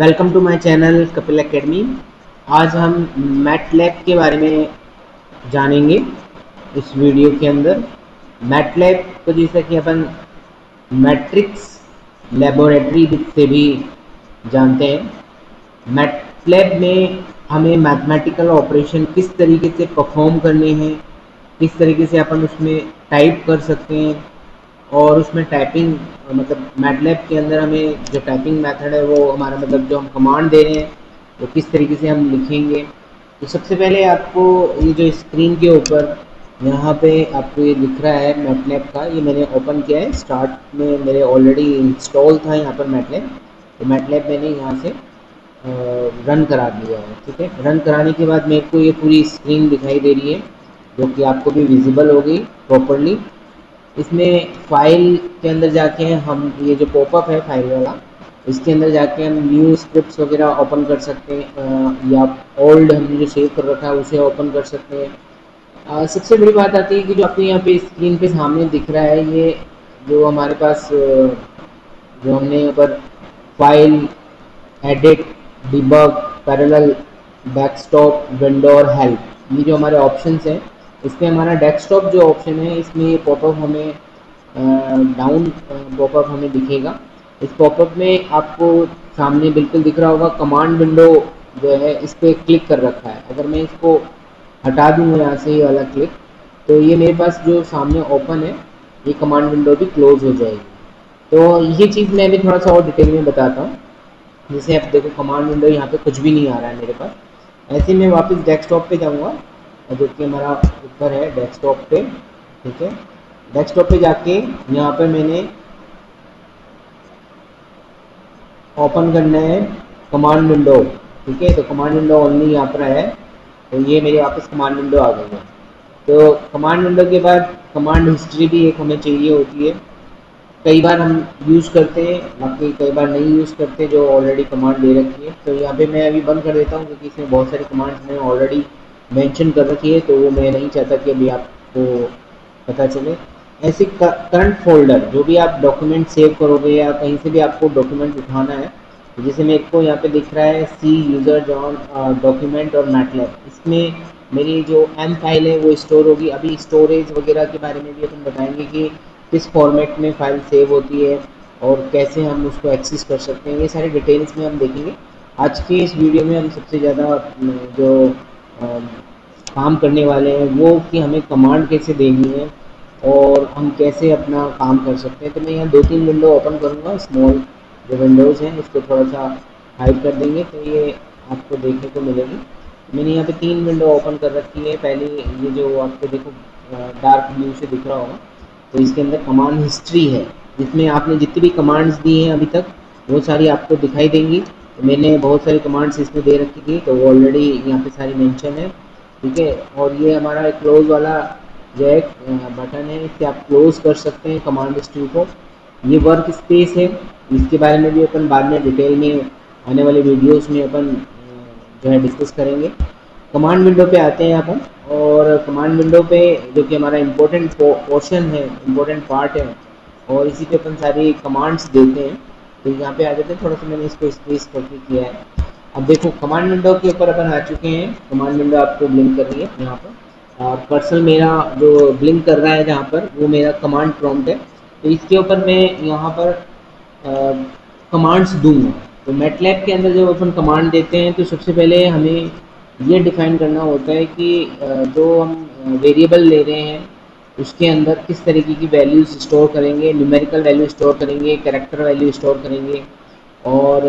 Welcome to my channel Kapil Academy. आज हम MATLAB के बारे में जानेंगे इस वीडियो के अंदर। मैटलैब को जैसा कि अपन मैट्रिक्स लेबोरेटरी से भी जानते हैं। मैटलैब में हमें मैथमेटिकल ऑपरेशन किस तरीके से परफॉर्म करने हैं, किस तरीके से अपन उसमें टाइप कर सकते हैं और उसमें टाइपिंग मतलब मैटलैब के अंदर हमें जो टाइपिंग मेथड है वो हमारा मतलब जो हम कमांड दे रहे हैं वो किस तरीके से हम लिखेंगे। तो सबसे पहले आपको ये जो स्क्रीन के ऊपर यहाँ पे आपको ये दिख रहा है मैटलैब का, ये मैंने ओपन किया है। स्टार्ट में मेरे ऑलरेडी इंस्टॉल था यहाँ पर मैटलैब, तो मैटलैब मैंने यहाँ से रन करा दिया है। ठीक है, रन कराने के बाद मेरे को ये पूरी स्क्रीन दिखाई दे रही है जो कि आपको भी विजिबल होगी प्रॉपरली। इसमें फाइल के अंदर जाके हम ये जो पॉपअप है फाइल वाला, इसके अंदर जाके हम न्यू स्क्रिप्ट्स वगैरह ओपन कर सकते हैं या ओल्ड हमने जो सेव कर रखा है उसे ओपन कर सकते हैं। सबसे बड़ी बात आती है कि जो आपको यहाँ पे स्क्रीन पे सामने दिख रहा है, ये जो हमारे पास जो हमने यहाँ पर file, edit, debug, parallel, desktop, window और हेल्प, ये जो हमारे ऑप्शंस हैं, इसमें हमारा डेस्कटॉप जो ऑप्शन है इसमें ये पॉपअप हमें डाउन पॉपअप हमें दिखेगा। इस पॉपअप में आपको सामने बिल्कुल दिख रहा होगा कमांड विंडो जो है, इस पर क्लिक कर रखा है। अगर मैं इसको हटा दूँ यहाँ से ये वाला क्लिक, तो ये मेरे पास जो सामने ओपन है ये कमांड विंडो भी क्लोज हो जाएगी। तो ये चीज़ मैं अभी थोड़ा सा और डिटेल में बताता हूँ। जैसे आप देखो कमांड विंडो यहाँ पे कुछ भी नहीं आ रहा है मेरे पास। ऐसे मैं वापस डेस्कटॉप पे जाऊँगा जो कि हमारा ऊपर है डेस्कटॉप पे। ठीक है, डेस्कटॉप पे जाके यहाँ पे मैंने ओपन करना है कमांड विंडो। ठीक है, तो कमांड विंडो ओनली यहाँ पर है, तो ये मेरे वापस कमांड विंडो आ गई है। तो कमांड विंडो के बाद कमांड हिस्ट्री भी एक हमें चाहिए होती है। कई बार हम यूज़ करते हैं, बाकी कई बार नहीं यूज़ करते जो ऑलरेडी कमांड दे रखी है। तो यहाँ पे मैं अभी बंद कर देता हूँ क्योंकि इसमें बहुत सारी कमांड्स मैंने ऑलरेडी मेंशन कर रखी है, तो वो मैं नहीं चाहता कि अभी आपको पता चले। ऐसे करंट फोल्डर जो भी आप डॉक्यूमेंट सेव करोगे या कहीं से भी आपको डॉक्यूमेंट उठाना है, तो जैसे मेरे को यहाँ पे दिख रहा है सी यूज़र जॉन डॉक्यूमेंट और मैटलैब, इसमें मेरी जो एम फाइल है वो स्टोर होगी। अभी स्टोरेज वगैरह के बारे में भी अपन बताएंगे कि किस फॉर्मेट में फ़ाइल सेव होती है और कैसे हम उसको एक्सेस कर सकते हैं, ये सारे डिटेल्स में हम देखेंगे। आज की इस वीडियो में हम सबसे ज़्यादा जो काम करने वाले हैं वो कि हमें कमांड कैसे देनी है और हम कैसे अपना काम कर सकते हैं। तो मैं यहाँ 2-3 विंडो ओपन करूँगा। स्मॉल जो विंडोज़ हैं इसको थोड़ा सा हाइड कर देंगे तो ये आपको देखने को मिलेगी। मैंने यहाँ पे 3 विंडो ओपन कर रखी है। पहले ये जो आपको देखो डार्क ब्लू से दिख रहा होगा, तो इसके अंदर कमांड हिस्ट्री है जिसमें आपने जितनी भी कमांड्स दी हैं अभी तक वो सारी आपको दिखाई देंगी। तो मैंने बहुत सारी कमांड्स इसमें दे रखी थी, तो वो ऑलरेडी यहाँ पे सारी मेंशन है। ठीक है, और ये हमारा क्लोज वाला जो एक बटन है, इससे आप क्लोज कर सकते हैं कमांड हिस्ट्री को। ये वर्क स्पेस है, इसके बारे में भी अपन बाद में डिटेल में आने वाले वीडियोस में अपन जो है डिस्कस करेंगे। कमांड विंडो पे आते हैं अपन, और कमांड विंडो पे जो कि हमारा इम्पोर्टेंट पोर्शन है, इम्पोर्टेंट पार्ट है, और इसी पे अपन सारी कमांड्स देते हैं। तो यहाँ पे आ जाते हैं। थोड़ा सा मैंने इसको स्पेस करके किया है। अब देखो कमांड विंडो के ऊपर अपन आ चुके हैं। कमांड विंडो आपको ब्लिंक कर रही है यहाँ पर। पर्सनल मेरा जो ब्लिंक कर रहा है जहाँ पर, वो मेरा कमांड प्रॉम्प्ट है। तो इसके ऊपर मैं यहाँ पर कमांड्स दूंगा। तो मैटलैब के अंदर जब अपन कमांड देते हैं तो सबसे पहले हमें ये डिफाइन करना होता है कि जो हम वेरिएबल ले रहे हैं उसके अंदर किस तरीके की वैल्यूज़ स्टोर करेंगे। न्यूमेरिकल वैल्यू स्टोर करेंगे, कैरेक्टर वैल्यू स्टोर करेंगे, और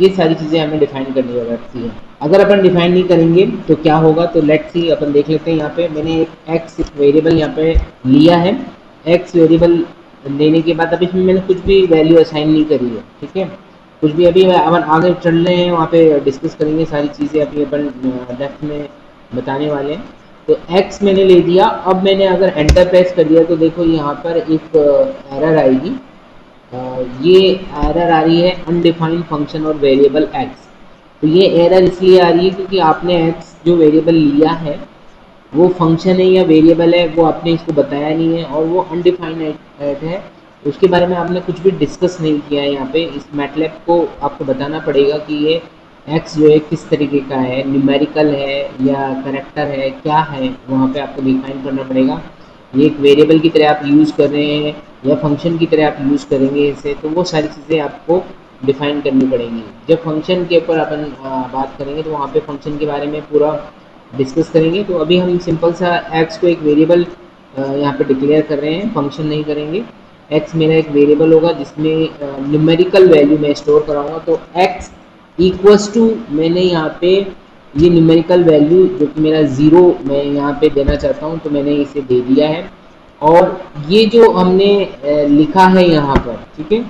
ये सारी चीज़ें हमें डिफाइन करनी रहती है। अगर अपन डिफाइन नहीं करेंगे तो क्या होगा, तो लेट्स सी अपन देख लेते हैं। यहाँ पे मैंने एक एक्स वेरिएबल यहाँ पे लिया है। एक्स वेरिएबल लेने के बाद अभी इसमें मैंने कुछ भी वैल्यू असाइन नहीं करी है। ठीक है, कुछ भी अभी अपन आगे चल रहे हैं वहाँ पे डिस्कस करेंगे सारी चीज़ें, अभी अपन डेप्थ में बताने वाले हैं। तो एक्स मैंने ले दिया। अब मैंने अगर एंटर प्रेस कर दिया तो देखो यहाँ पर एक एरर आएगी। ये एरर आ रही है अनडिफाइंड फंक्शन और वेरिएबल एक्स। तो ये एरर इसलिए आ रही है क्योंकि आपने एक्स जो वेरिएबल लिया है वो फंक्शन है या वेरिएबल है वो आपने इसको बताया नहीं है, और वो अनडिफाइंड है। उसके बारे में आपने कुछ भी डिस्कस नहीं किया है यहाँ पे। इस मैटलैब को आपको बताना पड़ेगा कि ये एक्स जो है किस तरीके का है, न्यूमेरिकल है या करेक्टर है, क्या है, वहाँ पे आपको डिफाइन करना पड़ेगा। ये एक वेरिएबल की तरह आप यूज़ कर रहे हैं या फंक्शन की तरह आप यूज़ करेंगे इसे, तो वो सारी चीज़ें आपको डिफाइन करनी पड़ेंगी। जब फंक्शन के ऊपर अपन बात करेंगे तो वहाँ पे फंक्शन के बारे में पूरा डिस्कस करेंगे। तो अभी हम सिंपल सा एक्स को एक वेरिएबल यहाँ पे डिक्लेयर कर रहे हैं, फंक्शन नहीं करेंगे। एक्स मेरा एक वेरिएबल होगा जिसमें न्यूमेरिकल वैल्यू मैं स्टोर कराऊंगा। तो एक्स इक्वल्स टू, मैंने यहाँ पे ये न्यूमेरिकल वैल्यू जो कि मेरा ज़ीरो मैं यहाँ पे देना चाहता हूँ, तो मैंने इसे दे दिया है। और ये जो हमने लिखा है यहाँ पर, ठीक है,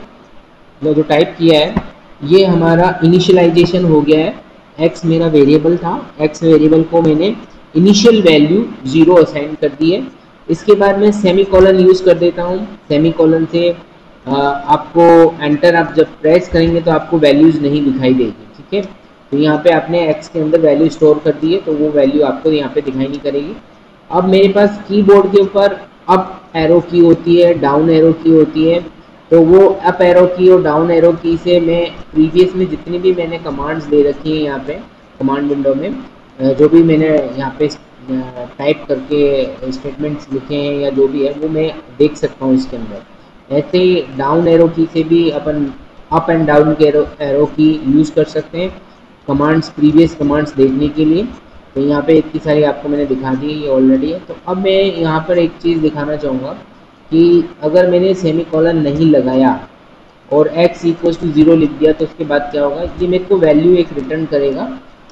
जो टाइप किया है, ये हमारा इनिशियलाइजेशन हो गया है। एक्स मेरा वेरिएबल था, एक्स वेरिएबल को मैंने इनिशियल वैल्यू ज़ीरो असाइन कर दी है। इसके बाद मैं सेमी कॉलन यूज़ कर देता हूँ। सेमी कॉलन से आपको एंटर आप जब प्रेस करेंगे तो आपको वैल्यूज़ नहीं दिखाई देगी, ठीक है। तो यहाँ पे आपने एक्स के अंदर वैल्यू स्टोर कर दी है, तो वो वैल्यू आपको यहाँ पे दिखाई नहीं करेगी। अब मेरे पास कीबोर्ड के ऊपर अप एरो की होती है, डाउन एरो की होती है। तो वो अप एरो की और डाउन एरो की से मैं प्रीवियस में जितनी भी मैंने कमांड्स दे रखी हैं यहाँ पे कमांड विंडो में, जो भी मैंने यहाँ पे टाइप करके स्टेटमेंट्स लिखे हैं या जो भी है, वो मैं देख सकता हूँ इसके अंदर। ऐसे ही डाउन एरो की से भी अपन अप एंड डाउन के एरो की यूज़ कर सकते हैं कमांड्स, प्रीवियस कमांड्स देखने के लिए। तो यहाँ पे इतनी सारी आपको मैंने दिखा दी है, ये ऑलरेडी है। तो अब मैं यहाँ पर एक चीज़ दिखाना चाहूँगा कि अगर मैंने सेमी कॉलन नहीं लगाया और x इक्वल्स टू ज़ीरो लिख दिया, तो उसके बाद क्या होगा, ये मेरे को वैल्यू एक रिटर्न करेगा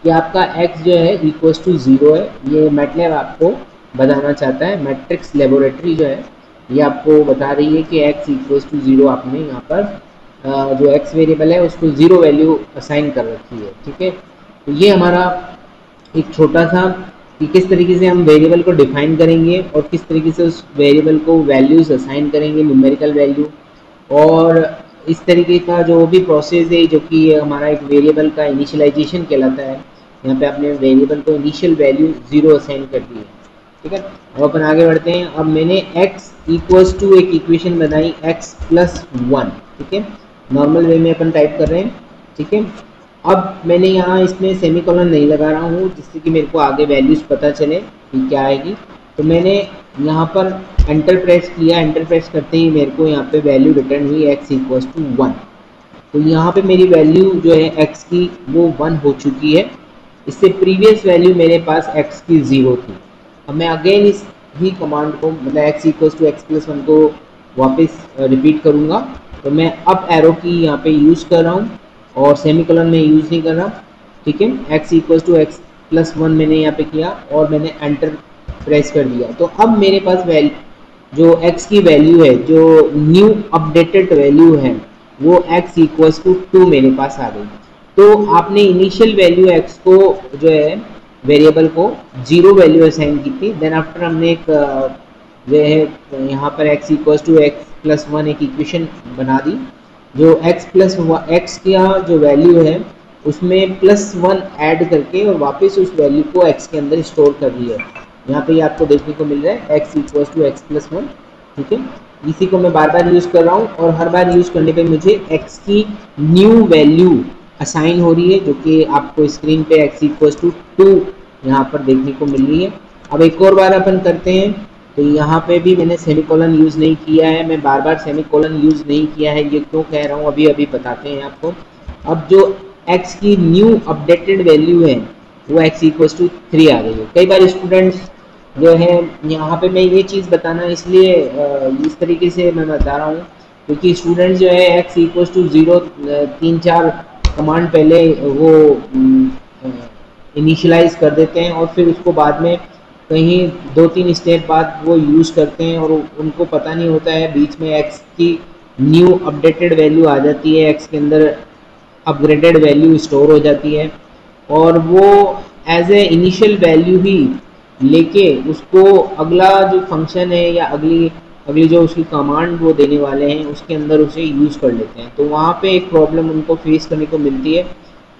कि आपका x जो है इक्वल्स टू ज़ीरो है। ये मैटलैब आपको बताना चाहता है, मैट्रिक्स लेबोरेटरी जो है ये आपको बता रही है कि x इक्वल्स टू ज़ीरो आपने यहाँ पर जो x वेरिएबल है उसको ज़ीरो वैल्यू असाइन कर रखी है, ठीक है। तो ये हमारा एक छोटा सा कि किस तरीके से हम वेरिएबल को डिफाइन करेंगे और किस तरीके से उस वेरिएबल को वैल्यूज़ असाइन करेंगे, न्यूमेरिकल वैल्यू। और इस तरीके का जो भी प्रोसेस है जो कि हमारा एक वेरिएबल का इनिशियलाइजेशन कहलाता है, यहाँ पे आपने वेरिएबल को इनिशियल वैल्यू ज़ीरो असाइन कर दी है, ठीक है। अब अपन आगे बढ़ते हैं। अब मैंने x इक्वल्स टू एक इक्वेशन बनाई x प्लस वन, ठीक है, नॉर्मल वे में अपन टाइप कर रहे हैं, ठीक है। अब मैंने यहाँ इसमें सेमीकोलन नहीं लगा रहा हूँ जिससे कि मेरे को आगे वैल्यूज़ पता चले कि क्या आएगी। तो मैंने यहाँ पर एंटर प्रेस किया, एंटर प्रेस करते ही मेरे को यहाँ पे वैल्यू रिटर्न हुई x इक्वल्स टू वन। तो यहाँ पे मेरी वैल्यू जो है x की वो वन हो चुकी है। इससे प्रीवियस वैल्यू मेरे पास x की ज़ीरो थी। अब मैं अगेन इस ही कमांड को, मतलब x equals to x plus one को वापस रिपीट करूँगा। तो मैं अप एरो की यहाँ पे यूज़ कर रहा हूँ और सेमीकोलन में यूज़ नहीं कर रहा, ठीक है। x equals to x plus one मैंने यहाँ पे किया और मैंने एंटर प्रेस कर दिया। तो अब मेरे पास जो x की वैल्यू है, जो न्यू अपडेटेड वैल्यू है, वो x इक्वल्स टू टू मेरे पास आ गई। तो आपने इनिशियल वैल्यू x को जो है वेरिएबल को जीरो वैल्यू असाइन की थी। देन आफ्टर हमने एक जो है यहाँ पर x equals to x plus one एक इक्वेशन बना दी, जो x प्लस एक्स का जो वैल्यू है उसमें प्लस वन ऐड करके और वापस उस वैल्यू को x के अंदर स्टोर कर दिया है। यहाँ पे ये आपको देखने को मिल रहा है x equals to x plus one, ठीक है। इसी को मैं बार बार यूज़ कर रहा हूँ और हर बार यूज़ करने पे मुझे x की न्यू वैल्यू असाइन हो रही है, जो कि आपको स्क्रीन पे x इक्वल्स टू टू यहाँ पर देखने को मिल रही है। अब एक और बार अपन करते हैं। तो यहाँ पे भी मैंने सेमीकोलन यूज़ नहीं किया है, मैं बार बार सेमीकोलन यूज़ नहीं किया है, ये क्यों कह रहा हूँ अभी अभी बताते हैं आपको। अब जो x की न्यू अपडेटेड वैल्यू है वो x इक्वल्स टू थ्री आ गई है। कई बार स्टूडेंट्स जो है, यहाँ पे मैं ये चीज़ बताना इसलिए इस तरीके से मैं बता रहा हूँ क्योंकि स्टूडेंट्स जो है x इक्वल्स टू ज़ीरो तीन चार कमांड पहले वो इनिशियलाइज कर देते हैं और फिर उसको बाद में कहीं दो तीन स्टेप बाद वो यूज़ करते हैं और उनको पता नहीं होता है, बीच में x की न्यू अपडेटेड वैल्यू आ जाती है, x के अंदर अपग्रेडेड वैल्यू स्टोर हो जाती है और वो एज ए इनिशियल वैल्यू ही लेके उसको अगला जो फंक्शन है या अगली जो उसकी कमांड वो देने वाले हैं उसके अंदर उसे यूज़ कर लेते हैं। तो वहाँ पे एक प्रॉब्लम उनको फेस करने को मिलती है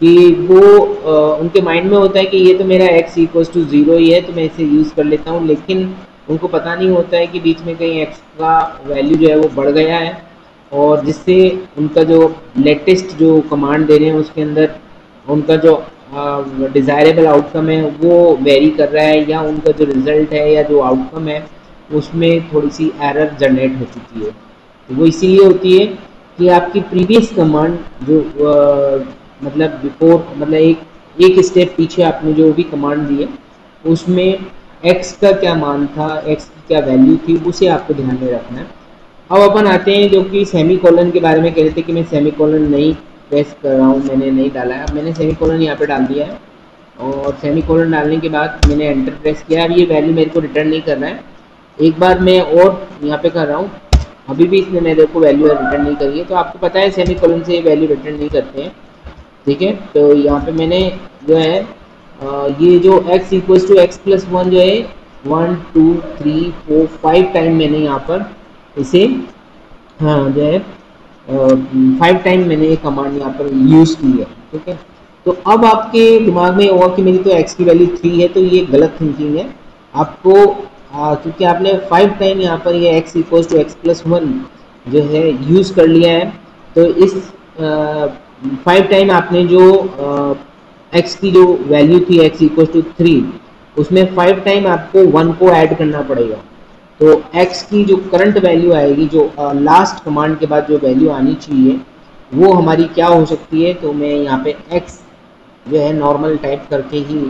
कि वो उनके माइंड में होता है कि ये तो मेरा x इक्वल्स टू ज़ीरो ही है तो मैं इसे यूज़ कर लेता हूँ, लेकिन उनको पता नहीं होता है कि बीच में कहीं x का वैल्यू जो है वो बढ़ गया है और जिससे उनका जो लेटेस्ट जो कमांड दे रहे हैं उसके अंदर उनका जो डिज़ायरेबल आउटकम है वो वेरी कर रहा है, या उनका जो रिज़ल्ट है या जो आउटकम है उसमें थोड़ी सी एरर जनरेट हो चुकी है। तो वो इसीलिए होती है कि आपकी प्रीवियस कमांड जो मतलब बिफोर मतलब एक स्टेप पीछे आपने जो भी कमांड दी है उसमें x का क्या मान था, x की क्या वैल्यू थी, उसे आपको ध्यान में रखना है। अब अपन आते हैं जो कि सेमी कॉलन के बारे में कह रहे थे कि मैं सेमी कॉलन नहीं प्रेस कर रहा हूँ, मैंने नहीं डाला है। अब मैंने सेमी कॉलन यहाँ पे डाल दिया है और सेमी कॉलन डालने के बाद मैंने एंटर प्रेस किया। अब ये वैल्यू मेरे को रिटर्न नहीं करना है। एक बार मैं और यहाँ पे कर रहा हूँ, अभी भी इसने मेरे को वैल्यू रिटर्न नहीं करी है। तो आपको पता है सेमी कॉलन से वैल्यू रिटर्न नहीं करते हैं, ठीक है। तो यहाँ पे मैंने जो है ये जो x equals to x plus one जो है 1 2 3 4 5 टाइम मैंने यहाँ पर इसे हाँ जो है 5 टाइम मैंने ये कमांड यहाँ पर यूज़ की है, ठीक है। तो अब आपके दिमाग में होगा कि मेरी तो x की वैल्यू 3 है, तो ये गलत थिंकिंग है आपको, क्योंकि आपने 5 टाइम यहाँ पर ये x equals to x plus one जो है यूज़ कर लिया है। तो इस 5 टाइम आपने जो x की जो वैल्यू थी x इक्वल टू 3, उसमें 5 टाइम आपको 1 को ऐड करना पड़ेगा। तो x की जो करंट वैल्यू आएगी, जो लास्ट कमांड के बाद जो वैल्यू आनी चाहिए वो हमारी क्या हो सकती है। तो मैं यहाँ पे x जो है नॉर्मल टाइप करके ही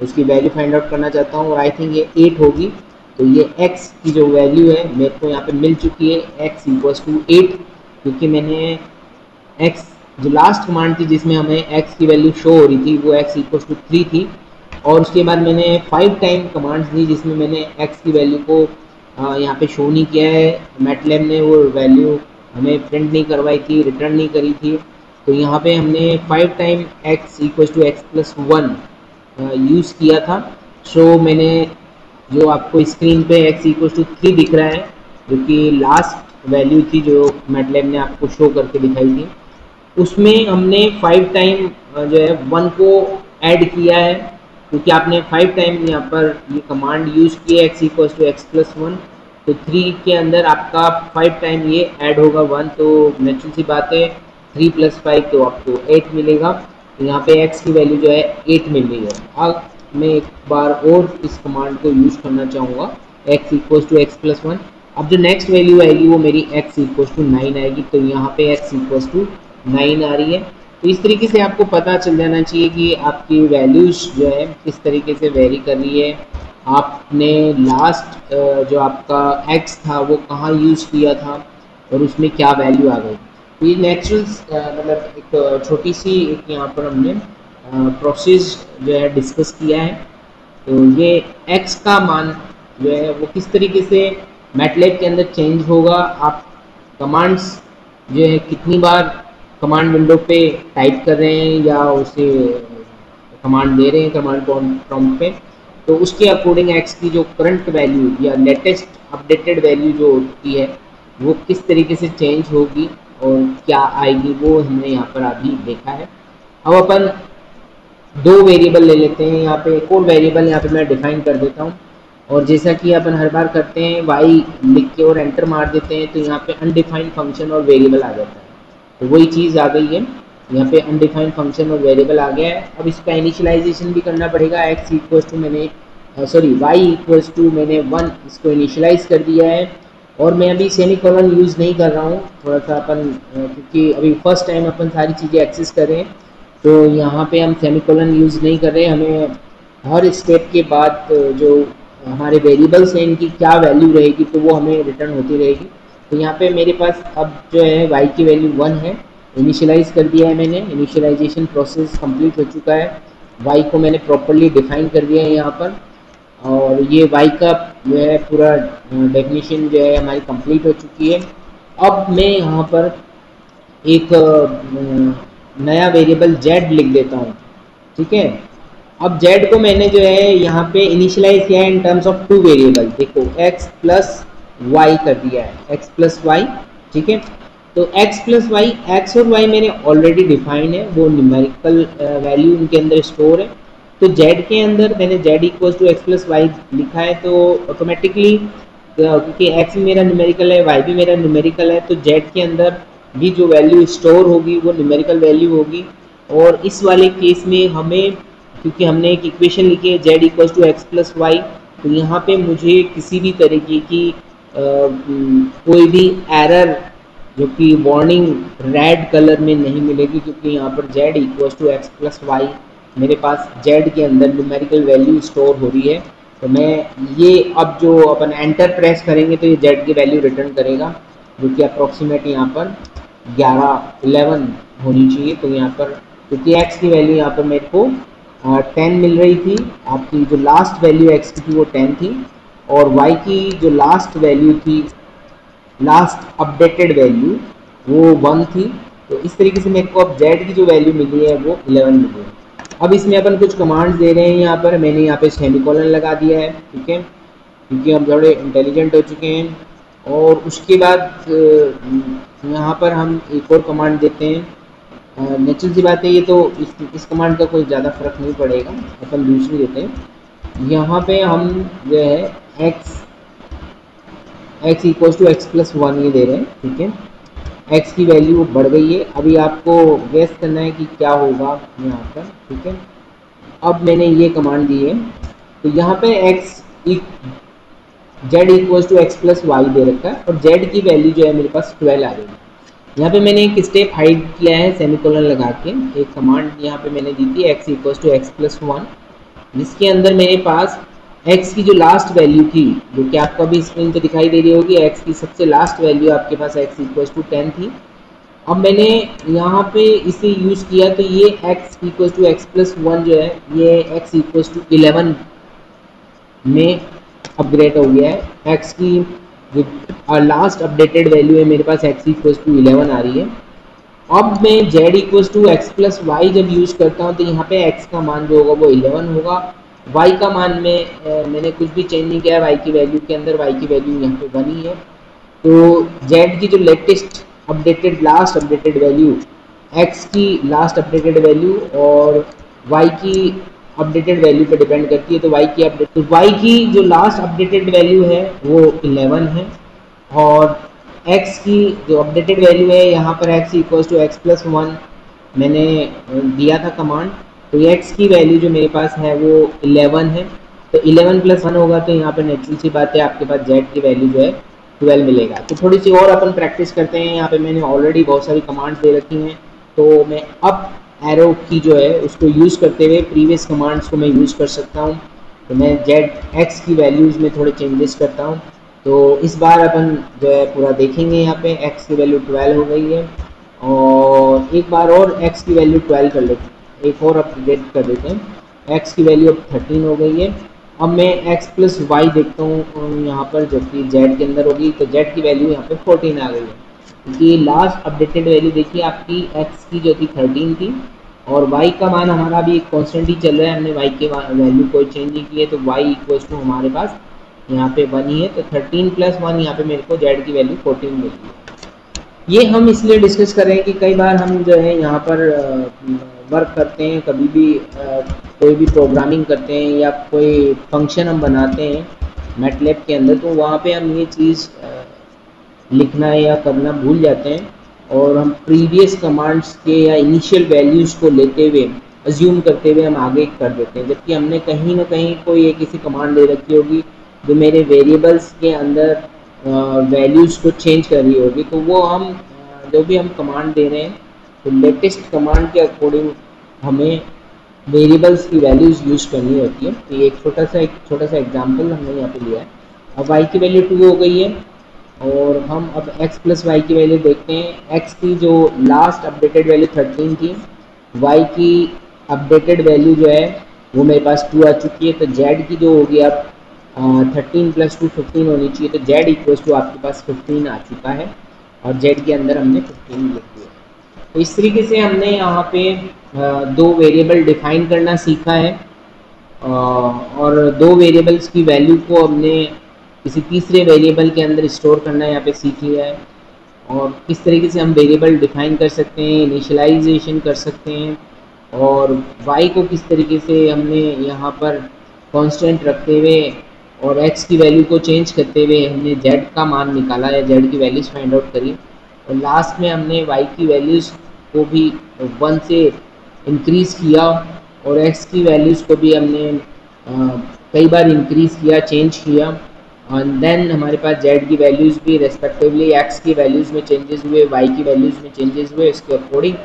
उसकी वैल्यू फाइंड आउट करना चाहता हूँ और आई थिंक ये 8 होगी। तो ये x की जो वैल्यू है मेरे को यहाँ पे मिल चुकी है, x इक्वल्स टू 8, क्योंकि मैंने x जो लास्ट कमांड थी जिसमें हमें x की वैल्यू शो हो रही थी वो x इक्वल्स टू 3 थी, और उसके बाद मैंने 5 टाइम कमांड्स दी जिसमें मैंने x की वैल्यू को यहाँ पे शो नहीं किया है। मैटलैब ने वो वैल्यू हमें प्रिंट नहीं करवाई थी, रिटर्न नहीं करी थी। तो यहाँ पे हमने 5 time x equals to x plus one use किया था। सो मैंने जो आपको स्क्रीन पे x इक्वल्स टू 3 दिख रहा है जो कि लास्ट वैल्यू थी जो मैटलैब ने आपको शो करके दिखाई थी, उसमें हमने 5 टाइम जो है 1 को ऐड किया है, क्योंकि आपने 5 टाइम यहाँ पर ये कमांड यूज़ की है x equals to x plus one. तो 3 के अंदर आपका 5 टाइम ये ऐड होगा 1, तो नेचुरल सी बात है 3 प्लस 5 तो आपको 8 मिलेगा। तो यहाँ पे x की वैल्यू जो है 8 मिल रही है। अब मैं एक बार और इस कमांड को यूज़ करना चाहूँगा x equals to x plus one. अब जो नेक्स्ट वैल्यू आएगी वो मेरी x इक्वल्स टू 9 आएगी। तो यहाँ पे x इक्वल्स टू 9 आ रही है। तो इस तरीके से आपको पता चल जाना चाहिए कि आपकी वैल्यूज जो है किस तरीके से वेरी कर रही है। आपने लास्ट जो आपका x था वो कहाँ यूज़ किया था और उसमें क्या वैल्यू आ गई। तो ये नेचुरल मतलब एक छोटी सी एक यहाँ पर हमने प्रोसेस जो है डिस्कस किया है। तो ये x का मान जो है वो किस तरीके से मैटलैब के अंदर चेंज होगा, आप कमांड्स जो है कितनी बार कमांड विंडो पे टाइप कर रहे हैं या उसे कमांड दे रहे हैं कमांड प्रॉम्प्ट पे, तो उसके अकॉर्डिंग एक्स की जो करंट वैल्यू या लेटेस्ट अपडेटेड वैल्यू जो होती है वो किस तरीके से चेंज होगी और क्या आएगी वो हमने यहाँ पर अभी देखा है। अब अपन दो वेरिएबल ले लेते हैं। यहाँ पे एक और वेरिएबल यहाँ पे मैं डिफाइन कर देता हूँ, और जैसा कि अपन हर बार करते हैं y लिख के और एंटर मार देते हैं तो यहाँ पे अनडिफाइंड फंक्शन और वेरिएबल आ जाता है। तो वही चीज़ आ गई है, यहाँ पे अनडिफाइंड फंक्शन और वेरिएबल आ गया है। अब इसका इनिशियलाइजेशन भी करना पड़ेगा। x इक्वल्स टू मैंने y इक्वल्स टू मैंने 1 इसको इनिशियलाइज कर दिया है, और मैं अभी सेमी कॉलन यूज़ नहीं कर रहा हूँ थोड़ा सा अपन क्योंकि अभी फर्स्ट टाइम अपन सारी चीज़ें एक्सेस कर रहे हैं, तो यहाँ पे हम सेमी कॉलन यूज़ नहीं कर रहे। हमें हर स्टेप के बाद जो हमारे वेरिएबल्स हैं इनकी क्या वैल्यू रहेगी तो वो हमें रिटर्न होती रहेगी। तो यहाँ पे मेरे पास अब जो है y की वैल्यू 1 है, इनिशियलाइज कर दिया है मैंने, इनिशियलाइजेशन प्रोसेस कंप्लीट हो चुका है। y को मैंने प्रॉपरली डिफाइन कर दिया है यहाँ पर, और ये y का जो है पूरा डेफिनेशन जो है हमारी कंप्लीट हो चुकी है। अब मैं यहाँ पर एक नया वेरिएबल z लिख देता हूँ, ठीक है। अब z को मैंने जो है यहाँ पे इनिशियलाइज किया है in terms of two variable. देखो x प्लस वाई कर दिया है, x प्लस वाई, ठीक है। तो x प्लस वाई, एक्स और y मैंने ऑलरेडी डिफाइन है, वो न्यूमेरिकल वैल्यू उनके अंदर स्टोर है। तो z के अंदर मैंने z equal to x plus y लिखा है, तो ऑटोमेटिकली क्योंकि एक्स भी मेरा न्यूमेरिकल है, वाई भी मेरा न्यूमेरिकल है, तो जेड के अंदर भी जो वैल्यू स्टोर होगी वो न्यूमेरिकल वैल्यू होगी। और इस वाले केस में हमें, क्योंकि हमने एक इक्वेशन लिखी है z equal to x plus y, तो यहाँ पे मुझे किसी भी तरीके की कोई भी एरर जो कि वार्निंग रेड कलर में नहीं मिलेगी, क्योंकि यहाँ पर z equal to x plus y मेरे पास z के अंदर न्यूमेरिकल वैल्यू स्टोर हो रही है। तो मैं ये अब जो अपन एंटर प्रेस करेंगे तो ये z की वैल्यू रिटर्न करेगा, जो कि अप्रोक्सीमेट यहाँ पर 11 होनी चाहिए। तो यहाँ पर क्योंकि x की वैल्यू यहाँ पर मेरे को 10 मिल रही थी, आपकी जो लास्ट वैल्यू x की थी वो 10 थी, और y की जो लास्ट वैल्यू थी, लास्ट अपडेटेड वैल्यू वो 1 थी। तो इस तरीके से मेरे को अब z की जो वैल्यू मिली है वो 11 मिली है। अब इसमें अपन कुछ कमांड्स दे रहे हैं, यहाँ पर मैंने यहाँ पे सेमीकोलन लगा दिया है, ठीक है, क्योंकि हम थोड़े इंटेलिजेंट हो चुके हैं। और उसके बाद यहाँ पर हम एक और कमांड देते हैं। नेचुरल सी बात है, ये तो इस कमांड का कोई ज़्यादा फर्क नहीं पड़ेगा, अपन दूसरी देते हैं। यहाँ पे हम जो है x equal to x plus one ये दे रहे हैं, ठीक है। x की वैल्यू बढ़ गई है, अभी आपको गेस करना है कि क्या होगा यहाँ पर, ठीक है। अब मैंने ये कमांड दी है, तो यहाँ पे z equal to x plus y दे रखा है, और z की वैल्यू जो है मेरे पास 12 आ गई है। यहाँ पे मैंने एक स्टेप हाइड किया है सेमीकोलन लगा के, एक कमांड यहाँ पे मैंने दी थी x equal to x plus one, जिसके अंदर मेरे पास x की जो लास्ट वैल्यू थी, जो कि आपको अभी स्क्रीन पे दिखाई दे रही होगी, x की सबसे लास्ट वैल्यू आपके पास x इक्वल टू 10 थी। अब मैंने यहाँ पे इसे यूज़ किया, तो ये x equal to x plus one जो है ये x इक्वल टू 11 में अपग्रेड हो गया है। x की जो लास्ट अपडेटेड वैल्यू है मेरे पास x इक्वल टू 11 आ रही है। अब मैं z equal to x plus y जब यूज़ करता हूँ तो यहाँ पे x का मान जो होगा वो 11 होगा, y का मान में मैंने कुछ भी चेंज नहीं किया है, y की वैल्यू के अंदर y की वैल्यू यहाँ पे 1 ही है। तो z की जो latest updated last updated value, x की लास्ट अपडेटेड वैल्यू और y की अपडेटेड वैल्यू पर डिपेंड करती है। तो y की जो लास्ट अपडेटेड वैल्यू है वो 11 है, और x की जो अपडेटेड वैल्यू है यहाँ पर x equal to x plus one मैंने दिया था कमांड, तो x की वैल्यू जो मेरे पास है वो 11 है। तो 11 प्लस वन होगा, तो यहाँ पर नेचुरल सी बात है आपके पास z की वैल्यू जो है 12 मिलेगा। तो थोड़ी सी और अपन प्रैक्टिस करते हैं। यहाँ पे मैंने ऑलरेडी बहुत सारी कमांड्स दे रखी हैं, तो मैं अप एरो की जो है उसको यूज़ करते हुए प्रीवियस कमांड्स को मैं यूज़ कर सकता हूँ। तो मैं x की वैल्यूज़ में थोड़े चेंजेस करता हूँ। तो इस बार अपन जो है पूरा देखेंगे, यहाँ पे x की वैल्यू 12 हो गई है, और एक बार और x की वैल्यू 12 कर लेते हैं, एक और अपडेट कर देते हैं, x की वैल्यू अब 13 हो गई है। अब मैं x प्लस वाई देखता हूँ यहाँ पर, जो कि z के अंदर होगी, तो z की वैल्यू यहाँ पे 14 आ गई है, क्योंकि लास्ट अपडेटेड वैल्यू देखिए आपकी x की जो थी 13 थी, और y का मान हमारा अभी कॉन्स्टेंट ही चल रहा है, हमने y के वैल्यू कोई चेंज नहीं की है, तो y इक्वल टू हमारे पास यहाँ पे 1 ही है। तो 13 प्लस 1 यहाँ पे मेरे को z की वैल्यू 14 मिल गई है। ये हम इसलिए डिस्कस कर रहे हैं कि कई बार हम जो है यहाँ पर वर्क करते हैं, कभी भी कोई भी प्रोग्रामिंग करते हैं या कोई फंक्शन हम बनाते हैं मैटलैब के अंदर, तो वहाँ पे हम ये चीज़ लिखना या करना भूल जाते हैं, और हम प्रीवियस कमांड्स के या इनिशियल वैल्यूज़ को लेते हुए अज्यूम करते हुए हम आगे कर देते हैं, जबकि हमने कहीं ना कहीं कोई एक ऐसी कमांड दे रखी होगी जो मेरे वेरिएबल्स के अंदर वैल्यूज़ को चेंज कर रही होगी। तो वो हम जो भी हम कमांड दे रहे हैं, तो लेटेस्ट कमांड के अकॉर्डिंग हमें वेरिएबल्स की वैल्यूज़ यूज़ करनी होती है। तो ये एक छोटा सा एग्जांपल हमने यहाँ पे लिया है। अब y की वैल्यू 2 हो गई है, और हम अब x प्लस वाई की वैल्यू देखते हैं। x की जो लास्ट अपडेटेड वैल्यू 13 थी, y की अपडेटेड वैल्यू जो है वो मेरे पास 2 आ चुकी है। तो z की जो होगी अब 13 प्लस 2 15 होनी चाहिए, तो z इक्वल टू आपके पास 15 आ चुका है, और z के अंदर हमने 15 लिख दिया। तो इस तरीके से हमने यहाँ पे दो वेरिएबल डिफाइन करना सीखा है, और दो वेरिएबल्स की वैल्यू को हमने किसी तीसरे वेरिएबल के अंदर स्टोर करना यहाँ पे सीख लिया है, और किस तरीके से हम वेरिएबल डिफाइन कर सकते हैं, इनिशियलाइजेशन कर सकते हैं, और y को किस तरीके से हमने यहाँ पर कांस्टेंट रखते हुए और x की वैल्यू को चेंज करते हुए हमने z का मान निकाला या z की वैल्यूज़ फाइंड आउट करी, और लास्ट में हमने y की वैल्यूज़ को भी 1 से इंक्रीज़ किया और x की वैल्यूज़ को भी हमने कई बार इंक्रीज़ किया, चेंज किया, और देन हमारे पास z की वैल्यूज़ भी रेस्पेक्टिवली x की वैल्यूज़ में चेंजेस हुए, y की वैल्यूज़ में चेंजेस हुए, इसके अकॉर्डिंग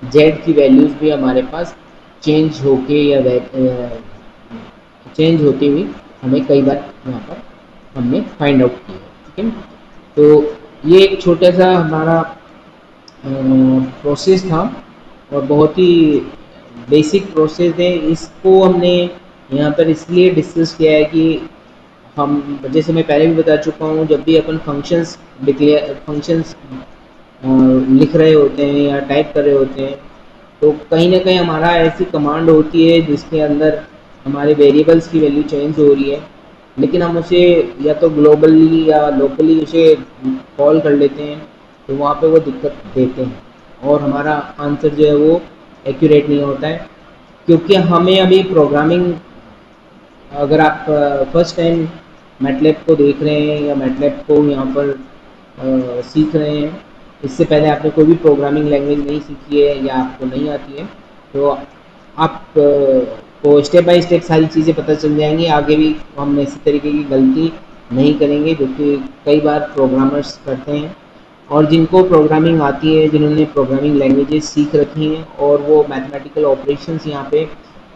z की वैल्यूज़ भी हमारे पास चेंज होके या चेंज होती हुई हमें कई बार यहाँ पर हमने फाइंड आउट किया। ठीक है, तो ये एक छोटा सा हमारा प्रोसेस था और बहुत ही बेसिक प्रोसेस है। इसको हमने यहाँ पर इसलिए डिस्कस किया है कि हम, जैसे मैं पहले भी बता चुका हूँ, जब भी अपन फंक्शंस लिख रहे होते हैं या टाइप कर रहे होते हैं, तो कहीं ना कहीं हमारा ऐसी कमांड होती है जिसके अंदर हमारे वेरिएबल्स की वैल्यू चेंज हो रही है, लेकिन हम उसे या तो ग्लोबली या लोकली उसे कॉल कर लेते हैं, तो वहाँ पे वो दिक्कत देते हैं और हमारा आंसर जो है वो एक्यूरेट नहीं होता है। क्योंकि हमें अभी प्रोग्रामिंग, अगर आप फर्स्ट टाइम मैटलैब को देख रहे हैं या मैटलैब को यहाँ पर सीख रहे हैं, इससे पहले आपने कोई भी प्रोग्रामिंग लैंग्वेज नहीं सीखी है या आपको नहीं आती है, तो आप को स्टेप बाय स्टेप सारी चीज़ें पता चल जाएंगी। आगे भी हम इसी तरीके की गलती नहीं करेंगे जो कि कई बार प्रोग्रामर्स करते हैं, और जिनको प्रोग्रामिंग आती है, जिन्होंने प्रोग्रामिंग लैंग्वेजेस सीख रखी हैं और वो मैथमेटिकल ऑपरेशंस यहाँ पे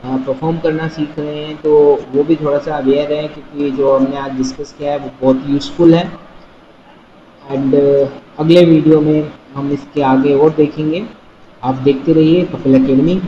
परफॉर्म करना सीख रहे हैं, तो वो भी थोड़ा सा अवेयर है, क्योंकि जो हमने आज डिस्कस किया है वो बहुत यूज़फुल है। एंड अगले वीडियो में हम इसके आगे और देखेंगे। आप देखते रहिए कपिल एकेडमी।